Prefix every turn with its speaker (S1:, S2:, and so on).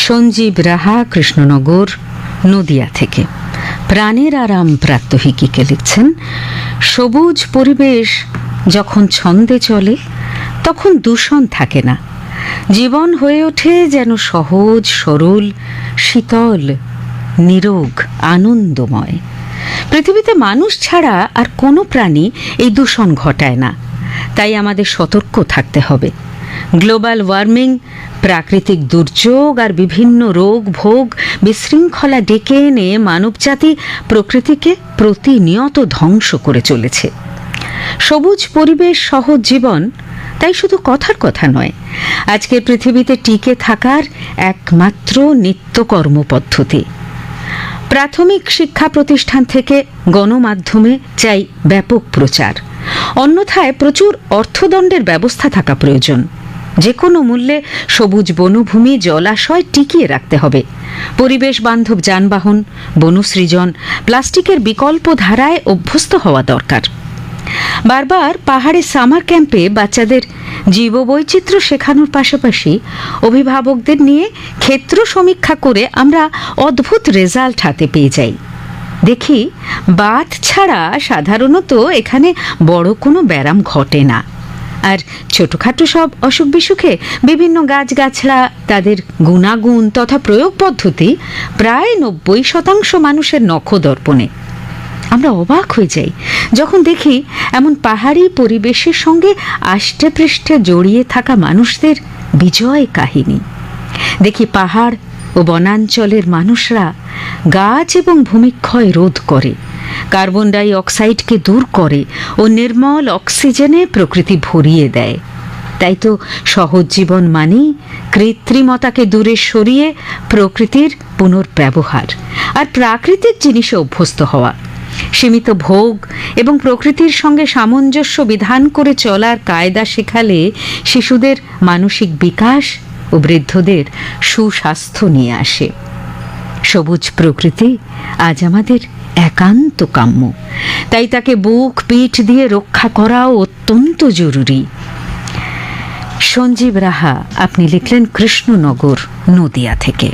S1: সঞ্জীব রাহা, কৃষ্ণনগর, নদিয়া থেকে প্রাণের আরাম প্রাত্যহিকীকে লিখছেন, সবুজ পরিবেশ যখন ছন্দে চলে তখন দূষণ থাকে না। জীবন হয়ে ওঠে যেন সহজ, সরল, শীতল, নিরোগ, আনন্দময়। পৃথিবীতে মানুষ ছাড়া আর কোনো প্রাণী এই দূষণ ঘটায় না, তাই আমাদের সতর্ক থাকতে হবে। গ্লোবাল ওয়ার্মিং, প্রাকৃতিক দুর্যোগ আর বিভিন্ন রোগ ভোগ বিশৃঙ্খলা ডেকে এনে মানবজাতি প্রকৃতিকে প্রতিনিয়ত ধ্বংস করে চলেছে। সবুজ পরিবেশ, সহজ জীবন তাই শুধু কথার কথা নয়, আজকের পৃথিবীতে টিকে থাকার একমাত্র নিত্যকর্ম পদ্ধতি। প্রাথমিক শিক্ষা প্রতিষ্ঠান থেকে গণমাধ্যমে চাই ব্যাপক প্রচার, অন্যথায় প্রচুর অর্থদণ্ডের ব্যবস্থা থাকা প্রয়োজন। যে কোনো মূল্যে সবুজ বনভূমি, জলাশয় টিকিয়ে রাখতে হবে। পরিবেশ বান্ধব যানবাহন, বনসৃজন, প্লাস্টিকের বিকল্প ধারায় অভ্যস্ত হওয়া দরকার। বারবার পাহাড়ে সামার ক্যাম্পে বাচ্চাদের জীববৈচিত্র্য শেখানোর পাশাপাশি অভিভাবকদের নিয়ে ক্ষেত্র সমীক্ষা করে আমরা অদ্ভুত রেজাল্ট হাতে পেয়ে যাই। দেখি, বাত ছাড়া সাধারণত এখানে বড় কোনো ব্যারাম ঘটে না, আর ছোটখাটো সব অসুখ বিসুখে বিভিন্ন গাছগাছড়া, তাদের গুণাগুণ তথা প্রয়োগ পদ্ধতি প্রায় 90% মানুষের নখদর্পণে। আমরা অবাক হয়ে যাই যখন দেখি এমন পাহাড়ি পরিবেশের সঙ্গে আষ্টে পৃষ্ঠে জড়িয়ে থাকা মানুষদের বিজয় কাহিনী। দেখি পাহাড় ও বনাঞ্চলের মানুষরা গাছ এবং ভূমিক্ষয় রোধ করে, কার্বন ডাই অক্সাইডকে দূর করে ও নির্মল অক্সিজেনে প্রকৃতি ভরিয়ে দেয়। তাই তো সহজ জীবন মানেই কৃত্রিমতাকে দূরে সরিয়ে প্রকৃতির পুনর্ব্যবহার আর প্রাকৃতিক জিনিসে অভ্যস্ত হওয়া। সীমিত ভোগ এবং প্রকৃতির সঙ্গে সামঞ্জস্য বিধান করে চলার কায়দা শেখালে শিশুদের মানসিক বিকাশ ও বৃদ্ধদের সুস্বাস্থ্য নিয়ে আসে। সবুজ প্রকৃতি আজ আমাদের একান্ত কাম্য, তাই তাকে বুক পিঠ দিয়ে রক্ষা করাও অত্যন্ত জরুরি। সঞ্জীব রাহা আপনি লিখলেন কৃষ্ণনগর, নদিয়া থেকে।